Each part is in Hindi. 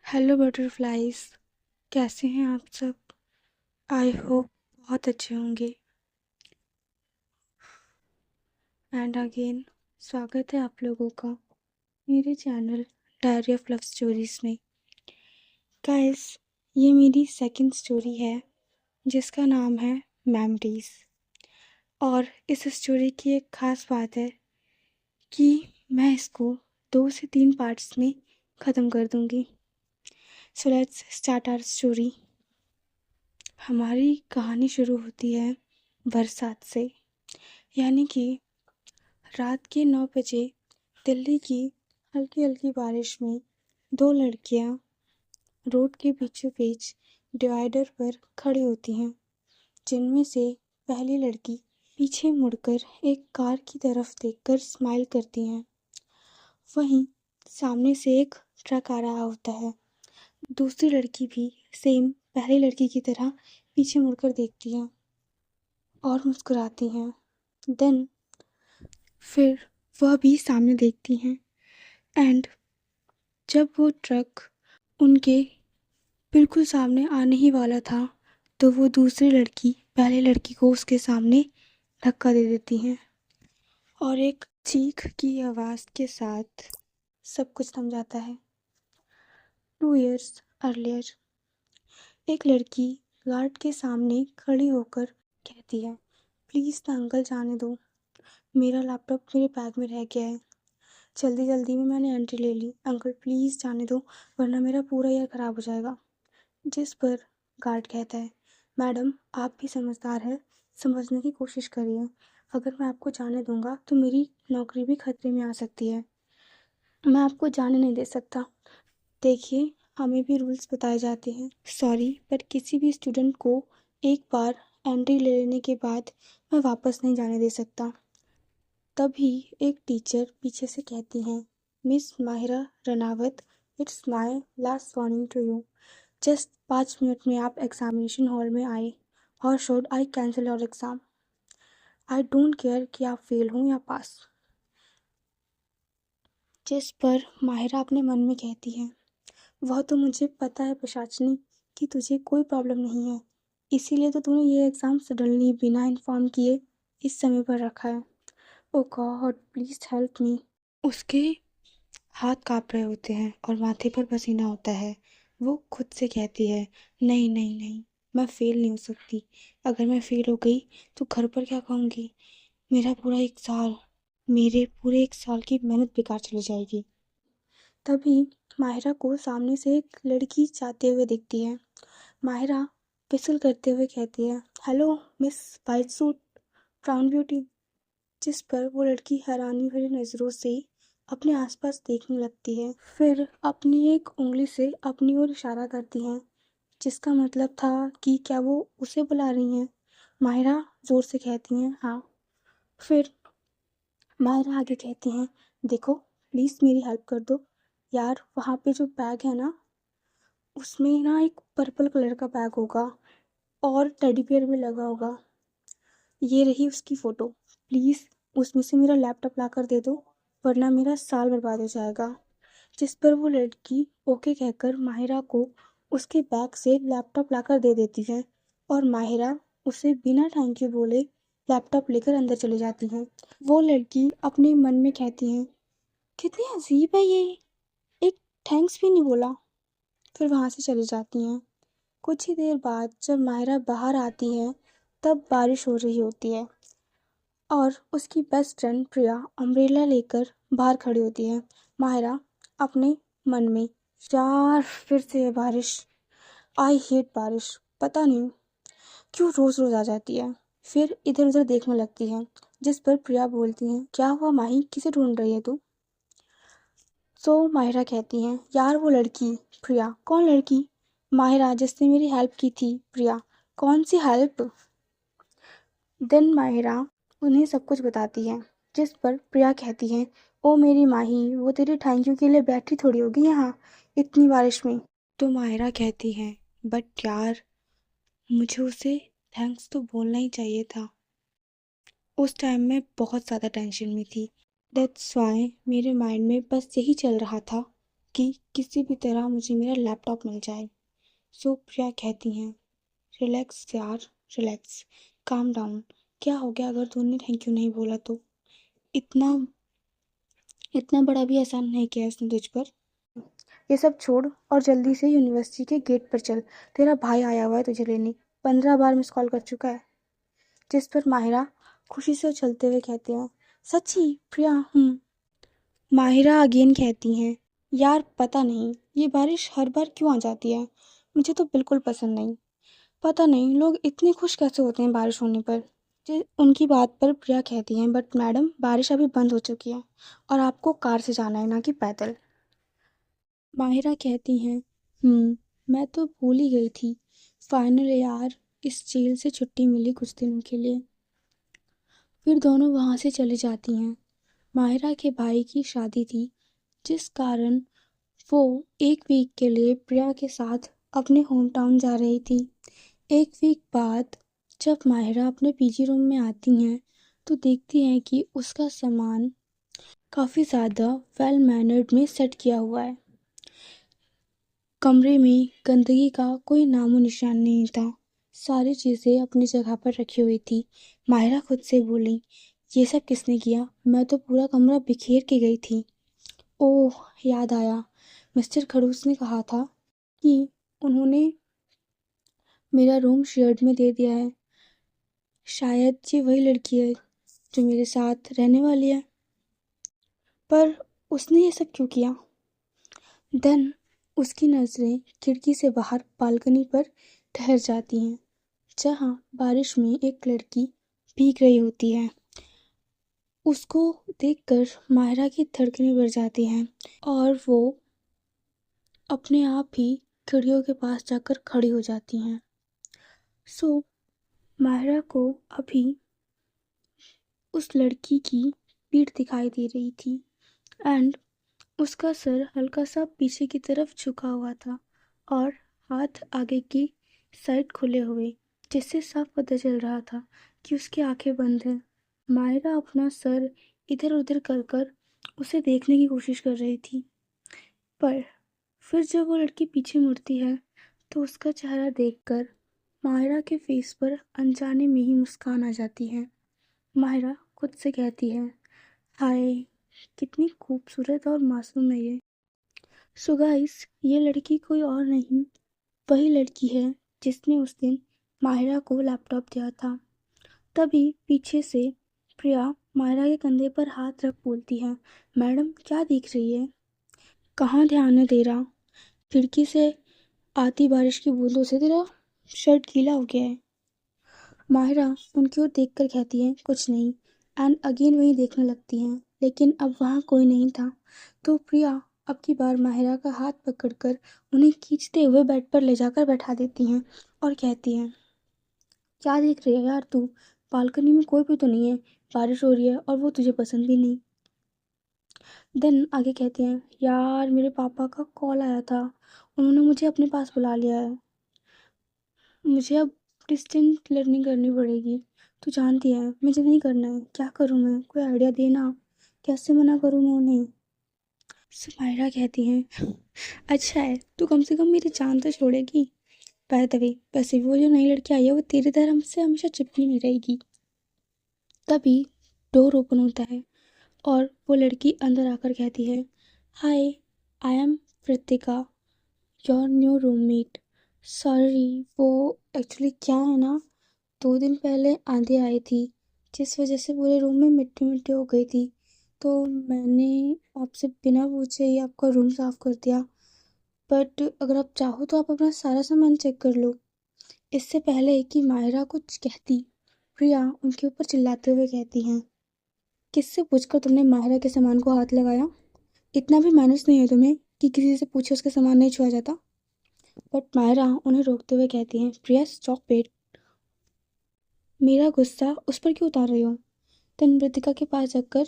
Hello butterflies. कैसे हैं आप सब? आई होप बहुत अच्छे होंगे। एंड अगेन स्वागत है आप लोगों का मेरे channel diary of love stories में। गाइस, ये मेरी सेकंड स्टोरी है जिसका नाम है मेमोरीज। और इस स्टोरी की एक ख़ास बात है कि मैं इसको 2 से 3 पार्ट्स में ख़त्म कर दूँगी। So let's start our story. हमारी कहानी शुरू होती है बरसात से, यानी कि रात के 9 बजे दिल्ली की हल्की हल्की बारिश में 2 लड़कियां रोड के बीचों बीच डिवाइडर पर खड़ी होती हैं, जिनमें से पहली लड़की पीछे मुड़कर एक कार की तरफ देखकर स्माइल करती हैं। वहीं सामने से एक ट्रक आ रहा होता है। दूसरी लड़की भी सेम पहली लड़की की तरह पीछे मुड़कर देखती हैं और मुस्कुराती हैं। देन फिर वह भी सामने देखती हैं एंड जब वो ट्रक उनके बिल्कुल सामने आने ही वाला था तो वो दूसरी लड़की पहली लड़की को उसके सामने धक्का दे देती हैं और एक चीख की आवाज़ के साथ सब कुछ थम जाता है। 2 years अर्लियर एक लड़की गार्ड के सामने खड़ी होकर कहती है, प्लीज़ ना अंकल जाने दो, मेरा लैपटॉप मेरे बैग में रह गया है, जल्दी जल्दी में मैंने एंट्री ले ली, अंकल प्लीज़ जाने दो वरना मेरा पूरा ईयर ख़राब हो जाएगा। जिस पर गार्ड कहता है, मैडम आप भी समझदार हैं, समझने की कोशिश करिए, अगर मैं आपको जाने दूंगा तो मेरी नौकरी भी खतरे में आ सकती है, मैं आपको जाने नहीं दे सकता। देखिए, हमें भी रूल्स बताए जाते हैं, सॉरी पर किसी भी स्टूडेंट को एक बार एंट्री ले लेने के बाद मैं वापस नहीं जाने दे सकता। तभी एक टीचर पीछे से कहती हैं, miss Mahira Ranawat, it's my last warning to you, just 5 minute में आप एग्जामिनेशन हॉल में आए और should I cancel your exam. I don't care कि आप फेल हों या पास। जिस पर माहिरा अपने मन में कहती है, वह तो मुझे पता है पिशाचनी कि तुझे कोई प्रॉब्लम नहीं है, इसीलिए तो तूने ये एग्ज़ाम सडनली बिना इन्फॉर्म किए इस समय पर रखा है। ओ गॉड प्लीज़ हेल्प मी। उसके हाथ काँप रहे होते हैं और माथे पर पसीना होता है। वो खुद से कहती है, नहीं नहीं नहीं, मैं फ़ेल नहीं हो सकती, अगर मैं फ़ेल हो गई तो घर पर क्या कहूँगी, मेरा पूरा 1 साल, मेरे पूरे 1 साल की मेहनत बेकार चली जाएगी। तभी माहिरा को सामने से एक लड़की जाते हुए दिखती है। माहिरा विसल करते हुए कहती है, hello miss white suit brown beauty. जिस पर वो लड़की हैरानी भरी नज़रों से अपने आसपास देखने लगती है, फिर अपनी एक उंगली से अपनी ओर इशारा करती हैं, जिसका मतलब था कि क्या वो उसे बुला रही हैं। माहिरा ज़ोर से कहती हैं, हाँ। फिर माहिरा आगे कहती हैं, देखो प्लीज़ मेरी हेल्प कर दो यार, वहाँ पे जो बैग है ना, उसमें ना एक पर्पल कलर का बैग होगा और टेडी बियर भी लगा होगा, ये रही उसकी फ़ोटो, प्लीज़ उसमें से मेरा लैपटॉप ला कर दे दो वरना मेरा साल बर्बाद हो जाएगा। जिस पर वो लड़की ओके कहकर माहिरा को उसके बैग से लैपटॉप ला कर दे देती है और माहिरा उसे बिना थैंक यू बोले लैपटॉप लेकर अंदर चली जाती हैं। वो लड़की अपने मन में कहती हैं, कितनी अजीब है ये, एक थैंक्स भी नहीं बोला। फिर वहाँ से चली जाती हैं। कुछ ही देर बाद जब माहिरा बाहर आती है तब बारिश हो रही होती है और उसकी बेस्ट फ्रेंड प्रिया अम्ब्रेला लेकर बाहर खड़ी होती है। माहिरा अपने मन में, यार फिर से ये बारिश, आई हेट बारिश, पता नहीं क्यों रोज़ रोज़ आ जाती है। फिर इधर उधर देखने लगती है, जिस पर प्रिया बोलती है, क्या हुआ माही, किसे ढूंढ रही है तू? सो माहिरा कहती हैं, यार वो लड़की। प्रिया, कौन लड़की? माहिरा, जिसने मेरी हेल्प की थी। प्रिया, कौन सी हेल्प? देन माहिरा उन्हें सब कुछ बताती है, जिस पर प्रिया कहती है, ओ मेरी माही, वो तेरी थैंक यू के लिए बैठी थोड़ी होगी यहाँ इतनी बारिश में। तो माहिरा कहती है, बट यार मुझे उसे थैंक्स तो बोलना ही चाहिए था, उस टाइम में बहुत ज़्यादा टेंशन में थी, दैट्स वाई मेरे माइंड में बस यही चल रहा था कि किसी भी तरह मुझे मेरा लैपटॉप मिल जाए। सो प्रिया कहती हैं, रिलैक्स यार, रिलैक्स, काम डाउन। क्या हो गया अगर तूने थैंक यू नहीं बोला तो? इतना इतना बड़ा भी एहसान नहीं किया इसने तुझ पर। ये सब छोड़ और जल्दी से यूनिवर्सिटी के गेट पर चल। तेरा भाई आया हुआ है तुझे लेने। 15 बार मिस कॉल कर चुका है। जिस पर माहिरा खुशी से उछलते हुए कहती हैं, सच्ची प्रिया? माहिरा अगेन कहती हैं, यार पता नहीं ये बारिश हर बार क्यों आ जाती है। मुझे तो बिल्कुल पसंद नहीं। पता नहीं लोग इतने खुश कैसे होते हैं बारिश होने पर। उनकी बात पर प्रिया कहती हैं, बट मैडम बारिश अभी बंद हो चुकी है और आपको कार से जाना है ना कि पैदल। माहिरा कहती हैं, मैं तो भूल ही गई थी। फाइनल यार, इस जेल से छुट्टी मिली कुछ दिनों के लिए। फिर दोनों वहाँ से चली जाती हैं। माहिरा के भाई की शादी थी, जिस कारण वो एक वीक के लिए प्रिया के साथ अपने होम टाउन जा रही थी। एक वीक बाद जब माहिरा अपने पीजी रूम में आती हैं तो देखती हैं कि उसका सामान काफ़ी ज़्यादा वेल मैनर्ड में सेट किया हुआ है। कमरे में गंदगी का कोई नामो निशान नहीं था। सारी चीज़ें अपनी जगह पर रखी हुई थी। माहिरा खुद से बोली, ये सब किसने किया? मैं तो पूरा कमरा बिखेर के गई थी। ओह, याद आया, मिस्टर खड़ूस ने कहा था कि उन्होंने मेरा रूम शेयर्ड में दे दिया है। शायद ये वही लड़की है जो मेरे साथ रहने वाली है। पर उसने ये सब क्यों किया? देन उसकी नज़रें खिड़की से बाहर बालकनी पर ठहर जाती हैं, जहाँ बारिश में एक लड़की भीग रही होती है। उसको देखकर माहिरा की धड़कनें बढ़ जाती हैं और वो अपने आप ही खिड़कियों के पास जाकर खड़ी हो जाती हैं। सो माहिरा को अभी उस लड़की की पीठ दिखाई दे रही थी एंड उसका सर हल्का सा पीछे की तरफ झुका हुआ था और हाथ आगे की साइड खुले हुए, जिससे साफ पता चल रहा था कि उसकी आंखें बंद हैं। मायरा अपना सर इधर उधर कर कर उसे देखने की कोशिश कर रही थी, पर फिर जब वो लड़की पीछे मुड़ती है तो उसका चेहरा देखकर मायरा के फेस पर अनजाने में ही मुस्कान आ जाती है। मायरा खुद से कहती है, हाय, कितनी खूबसूरत और मासूम है ये। सो गाइस, ये लड़की कोई और नहीं, वही लड़की है जिसने उस दिन माहिरा को लैपटॉप दिया था। तभी पीछे से प्रिया माहिरा के कंधे पर हाथ रख बोलती है, मैडम क्या देख रही है? कहाँ ध्यान है तेरा? खिड़की से आती बारिश की बूंदों से तेरा शर्ट गीला हो गया है। माहिरा उनकी ओर देखकर कहती है, कुछ नहीं, एंड अगेन वही देखने लगती हैं, लेकिन अब वहाँ कोई नहीं था। तो प्रिया अब की बार माहिरा का हाथ पकड़कर उन्हें खींचते हुए बेड पर ले जाकर बैठा देती हैं और कहती हैं, क्या देख रही है यार तू? बालकनी में कोई भी तो नहीं है, बारिश हो रही है और वो तुझे पसंद भी नहीं। देन आगे कहते हैं, यार मेरे पापा का कॉल आया था, उन्होंने मुझे अपने पास बुला लिया है। मुझे अब डिस्टेंस लर्निंग करनी पड़ेगी। तू जानती है मुझे नहीं करना है। क्या करूँ मैं? कोई आइडिया देना, कैसे मना करूँ मैं उन्हें? सुमायरा कहती हैं, अच्छा है, तू कम से कम मेरी जान तो छोड़ेगी। बाय द वे, वैसे वो जो नई लड़की आई है वो तेरे तरह हमसे हमेशा चिपकी नहीं रहेगी। तभी डोर ओपन होता है और वो लड़की अंदर आकर कहती है, hi, I am Kritika, your new roommate. Sorry, वो एक्चुअली क्या है ना, 2 दिन पहले आंधी आई थी, जिस वजह से पूरे रूम में मिट्टी मिट्टी हो गई थी, तो मैंने आपसे बिना पूछे ही आपका रूम साफ़ कर दिया। बट अगर आप चाहो तो आप अपना सारा सामान चेक कर लो। इससे पहले कि माहिरा कुछ कहती, प्रिया उनके ऊपर चिल्लाते हुए कहती हैं, किससे पूछकर तुमने माहिरा के सामान को हाथ लगाया? इतना भी मैनेज नहीं है तुम्हें कि किसी से पूछे उसका सामान नहीं छुआ जाता? बट माहिरा उन्हें रोकते हुए कहती हैं, प्रिया स्टॉप इट। मेरा गुस्सा उस पर क्यों उतार रही हो? तन मृतिका के पास जाकर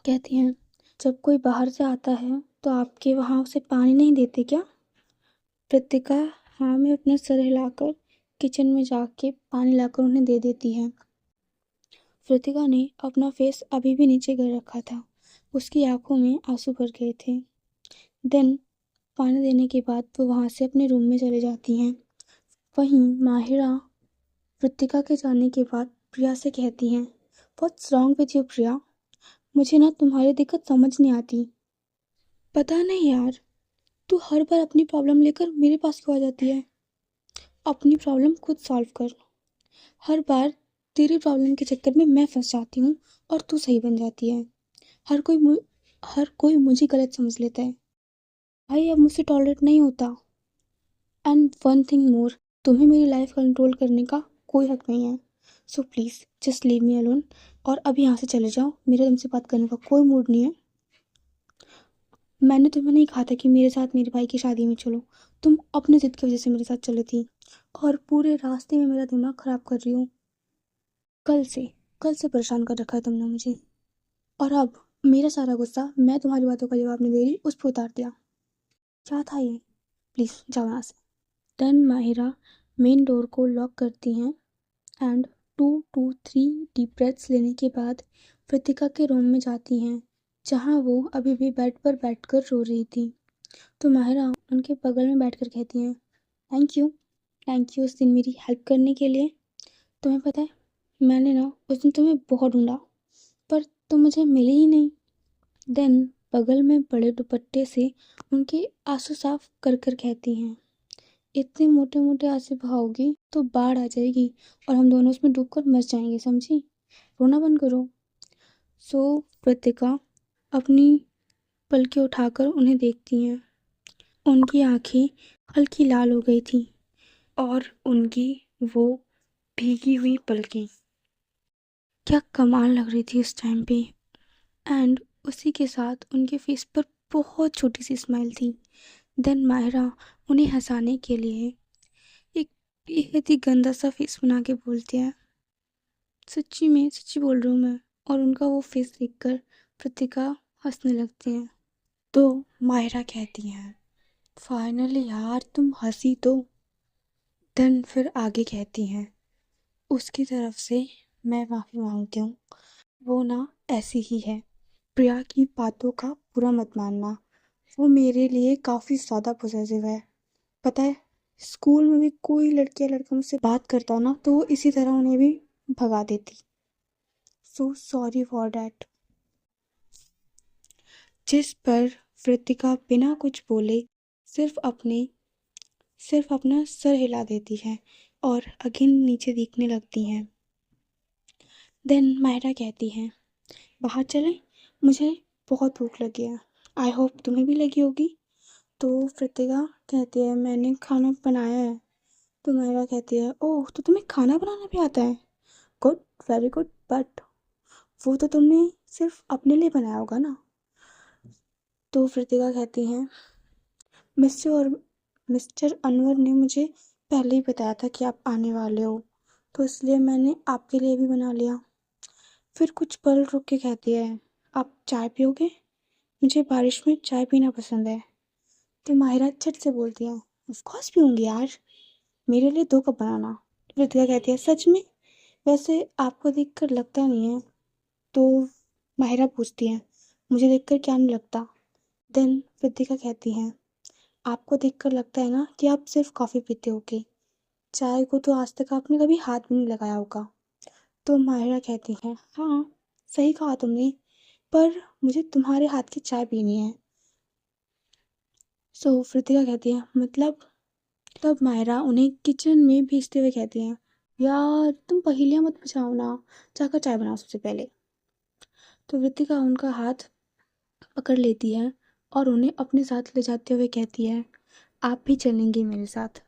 कहती हैं, जब कोई बाहर से आता है तो आपके वहाँ उसे पानी नहीं देते क्या? मृतिका हाँ में अपना सर हिलाकर किचन में जाके पानी लाकर उन्हें दे देती है। मृतिका ने अपना फेस अभी भी नीचे कर रखा था। उसकी आंखों में आंसू भर गए थे। देन पानी देने के बाद वो वहाँ से अपने रूम में चले जाती हैं। वहीं माहिरा कृतिका के जाने के बाद प्रिया से कहती हैं, व्हाट्स रॉन्ग विद यू प्रिया, मुझे ना तुम्हारी दिक्कत समझ नहीं आती। पता नहीं यार, तू हर बार अपनी प्रॉब्लम लेकर मेरे पास क्यों आ जाती है। अपनी प्रॉब्लम खुद सॉल्व कर। हर बार तेरी प्रॉब्लम के चक्कर में मैं फंस जाती हूँ और तू सही बन जाती है। हर कोई मुझे गलत समझ लेता है। भाई अब मुझसे टॉलरेट नहीं होता। एंड वन थिंग मोर, तुम्हें मेरी लाइफ कंट्रोल करने का कोई हक नहीं है। So please just leave me alone और अब यहाँ से चले जाओ। मेरा तुमसे बात करने का कोई मूड नहीं है। मैंने तुम्हें नहीं कहा था कि मेरे साथ मेरे भाई की शादी में चलो। तुम अपनी ज़िद की वजह से मेरे साथ चली थी और पूरे रास्ते में मेरा दिमाग ख़राब कर रही हो। कल से कल से परेशान कर रखा है तुमने मुझे। और अब मेरा सारा गुस्सा मैं तुम्हारी बातों का जवाब नहीं दे रही उस पर उतार दिया। क्या था ये? प्लीज़ जाओ यहाँ से। देन माहिरा मेन डोर को लॉक करती हैं एंड 2 to 3 डीप ब्रेथ्स लेने के बाद कृतिका के रूम में जाती हैं, जहाँ वो अभी भी बेड पर बैठकर रो रही थी। तो माहिरा उनके बगल में बैठकर कहती हैं, थैंक यू उस दिन मेरी हेल्प करने के लिए। तुम्हें पता है, मैंने ना उस दिन तुम्हें बहुत ढूंढा पर तुम मुझे मिली ही नहीं। देन बगल में बड़े दुपट्टे से उनके आंसू साफ कर कर कहती हैं, इतने मोटे मोटे आंसू बहाओगी तो बाढ़ आ जाएगी और हम दोनों उसमें डूबकर मर जाएंगे, समझी। रोना बंद करो। सो कृतिका अपनी पलकें उठाकर उन्हें देखती हैं। उनकी आंखें हल्की लाल हो गई थीं और उनकी वो भीगी हुई पलकें क्या कमाल लग रही थी उस टाइम पे। एंड उसी के साथ उनके फेस पर बहुत छोटी सी स्माइल थी। देन माहिरा उन्हें हंसाने के लिए एक बेहद ही गंदा सा फेस बना के बोलती है, सच्ची में सच्ची बोल रही हूँ मैं। और उनका वो फेस देखकर कृतिका हंसने लगती है। तो माहिरा कहती हैं, फाइनली यार तुम हंसी तो। देन फिर आगे कहती हैं, उसकी तरफ से मैं माफ़ी मांगती हूँ। वो ना ऐसी ही है। प्रिया की बातों का बुरा मत मानना। वो मेरे लिए काफ़ी ज़्यादा पॉजिटिव है। पता है, स्कूल में भी कोई लड़की या लड़का मुझसे बात करता ना तो वो इसी तरह उन्हें भी भगा देती। So sorry for that. जिस पर कृतिका बिना कुछ बोले सिर्फ सिर्फ अपना सर हिला देती है और अगेन नीचे देखने लगती हैं। देन मायरा कहती हैं, बाहर चलें, मुझे बहुत भूख लगी है। आई होप तुम्हें भी लगी होगी। तो कृतिका कहती है, मैंने खाना बनाया है। तो मायरा कहती है, ओह तो तुम्हें खाना बनाना भी आता है। गुड, वेरी गुड, बट वो तो तुमने सिर्फ अपने लिए बनाया होगा ना। तो कृतिका कहती हैं, मिस्टर और मिस्टर अनवर ने मुझे पहले ही बताया था कि आप आने वाले हो, तो इसलिए मैंने आपके लिए भी बना लिया। फिर कुछ पल रुक के कहती है, आप चाय पियोगे? मुझे बारिश में चाय पीना पसंद है। तो माहिरा झट से बोलती है, ऑफ कोर्स पीऊँगी यार, मेरे लिए 2 कप बनाना। तो कृतिका कहती है, सच में? वैसे आपको देखकर लगता नहीं है। तो माहिरा पूछती है, मुझे देखकर क्या नहीं लगता? देन कृतिका कहती हैं, आपको देखकर लगता है ना कि आप सिर्फ कॉफ़ी पीते होगे, चाय को तो आज तक आपने कभी हाथ भी नहीं लगाया होगा। तो माहिरा कहती हैं, हाँ सही कहा तुमने, पर मुझे तुम्हारे हाथ की चाय पीनी है। सो कृतिका कहती है, मतलब? तब मायरा उन्हें किचन में भेजते हुए कहती हैं, यार तुम पहेलियाँ मत बुझाओ ना, जाकर चाय बनाओ सबसे पहले। तो कृतिका उनका हाथ पकड़ लेती है और उन्हें अपने साथ ले जाते हुए कहती है, आप भी चलेंगे मेरे साथ।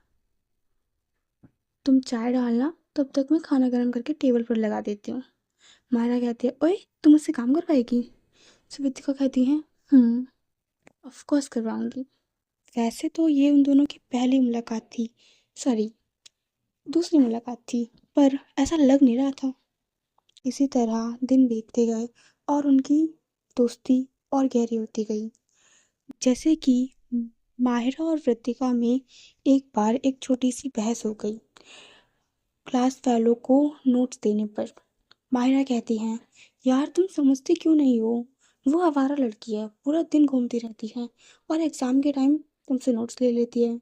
तुम चाय डालना, तब तक मैं खाना गर्म करके टेबल पर लगा देती हूँ। मायरा कहती है, ओए तुम मुझसे काम करवाएगी? तो कृतिका कहती हैं, ऑफ कोर्स करवाऊंगी। वैसे तो ये उन दोनों की पहली मुलाकात थी, सॉरी दूसरी मुलाकात थी, पर ऐसा लग नहीं रहा था। इसी तरह दिन बीतते गए और उनकी दोस्ती और गहरी होती गई। जैसे कि माहिरा और कृतिका में एक बार एक छोटी सी बहस हो गई क्लास फेलो को नोट्स देने पर। माहिरा कहती हैं, यार तुम समझते क्यों नहीं हो, वो आवारा लड़की है, पूरा दिन घूमती रहती है और एग्ज़ाम के टाइम तुमसे नोट्स ले लेती है।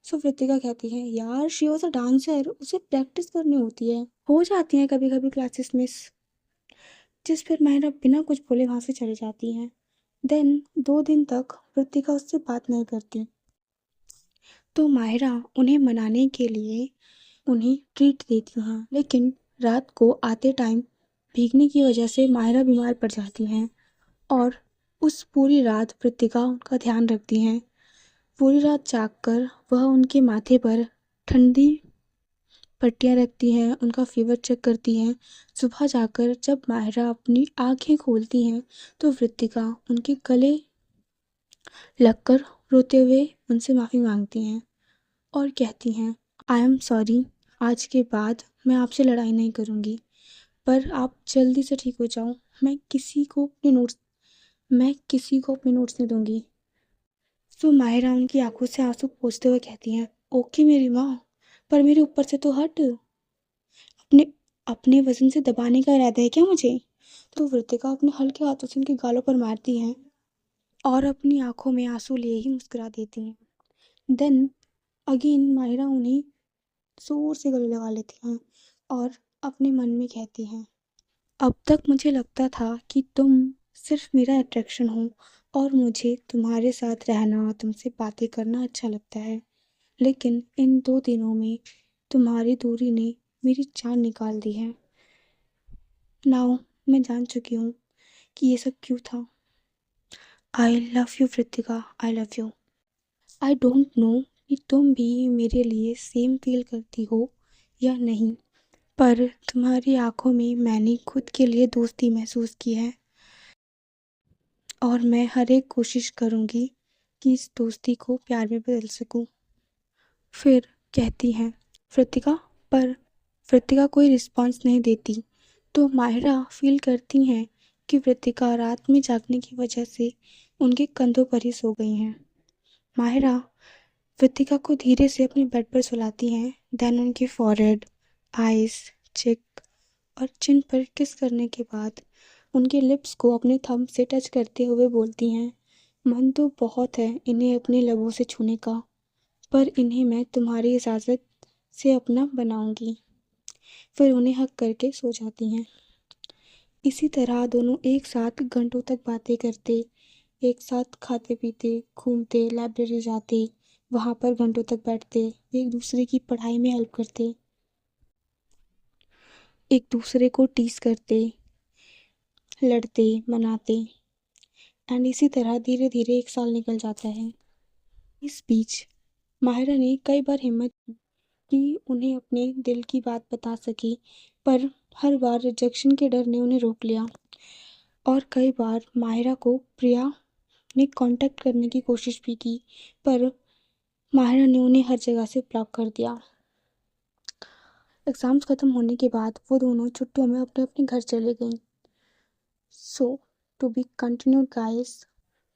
सो कृतिका कहती है, यार शी वॉज़ अ डांसर, उसे प्रैक्टिस करनी होती है, हो जाती हैं कभी कभी क्लासेस मिस। जिस पर माहिरा बिना कुछ बोले वहाँ से चली जाती हैं। देन 2 दिन तक कृतिका उससे बात नहीं करती। तो माहिरा उन्हें मनाने के लिए उन्हें ट्रीट देती हैं, लेकिन रात को आते टाइम भीगने की वजह से माहिरा बीमार पड़ जाती हैं और उस पूरी रात कृतिका उनका ध्यान रखती हैं। पूरी रात जागकर वह उनके माथे पर ठंडी पट्टियाँ रखती हैं, उनका फीवर चेक करती हैं। सुबह जाकर जब माहिरा अपनी आंखें खोलती हैं तो कृतिका उनके गले लगकर रोते हुए उनसे माफ़ी मांगती हैं और कहती हैं, आई एम सॉरी, आज के बाद मैं आपसे लड़ाई नहीं करूँगी, पर आप जल्दी से ठीक हो जाओ। मैं किसी को अपने नोट्स नहीं दूंगी। तो माहिरा उनकी आंखों से आंसू पोंछते हुए कहती हैं, ओके मेरी माँ, पर मेरे ऊपर से तो हट। अपने अपने वजन से दबाने का इरादा है क्या मुझे? तो वृतिका अपने हल्के हाथों से उनके गालों पर मारती हैं और अपनी आंखों में आंसू लिए ही मुस्कुरा देती हैं। देन अगेन माहिरा उन्हें जोर से गले लगा लेती हैं और अपने मन में कहती हैं, अब तक मुझे लगता था कि तुम सिर्फ मेरा अट्रैक्शन हो और मुझे तुम्हारे साथ रहना, तुमसे बातें करना अच्छा लगता है, लेकिन इन 2 दिनों में तुम्हारी दूरी ने मेरी जान निकाल दी है। नाउ मैं जान चुकी हूँ कि ये सब क्यों था। I love you Kritika, I love you. I don't know कि तुम भी मेरे लिए सेम फील करती हो या नहीं, पर तुम्हारी आंखों में मैंने खुद के लिए दोस्ती महसूस की है और मैं हर एक कोशिश करूँगी कि इस दोस्ती को प्यार में बदल सकूँ। फिर कहती हैं कृतिका, पर कृतिका कोई रिस्पॉन्स नहीं देती। तो माहिरा फील करती हैं कि कृतिका रात में जागने की वजह से उनके कंधों पर ही सो गई हैं। माहिरा कृतिका को धीरे से अपने बेड पर सुलाती हैं। देन उनकी फॉरहेड, आईज, चिक और चिन पर किस करने के बाद उनके लिप्स को अपने थंब से टच करते हुए बोलती हैं, मन तो बहुत है इन्हें अपने लबों से छूने का, पर इन्हें मैं तुम्हारी इजाज़त से अपना बनाऊंगी। फिर उन्हें हक करके सो जाती हैं। इसी तरह दोनों एक साथ घंटों तक बातें करते, एक साथ खाते पीते, घूमते, लाइब्रेरी जाते, वहाँ पर घंटों तक बैठते, एक दूसरे की पढ़ाई में हेल्प करते, एक दूसरे को टीज करते, लड़ते, मनाते, एंड इसी तरह धीरे धीरे 1 साल निकल जाता है। इस बीच माहिरा ने कई बार हिम्मत की कि उन्हें अपने दिल की बात बता सके, पर हर बार रिजेक्शन के डर ने उन्हें रोक लिया। और कई बार माहिरा को प्रिया ने कांटेक्ट करने की कोशिश भी की, पर माहिरा ने उन्हें हर जगह से ब्लॉक कर दिया। एग्ज़ाम्स ख़त्म होने के बाद वो दोनों छुट्टियों में अपने अपने घर चले गईं। So to be continued guys,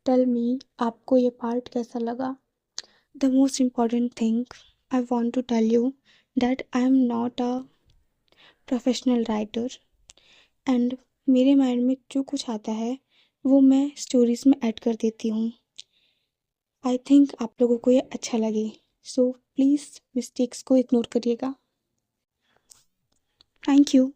tell me आपको ये पार्ट कैसा लगा। The most important thing I want to tell you that I am not a professional writer, and मेरे माइंड में जो कुछ आता है वो मैं स्टोरीज़ में ऐड कर देती हूँ। आई थिंक आप लोगों को ये अच्छा लगे, सो प्लीज़ मिस्टेक्स को इग्नोर करिएगा। Thank you.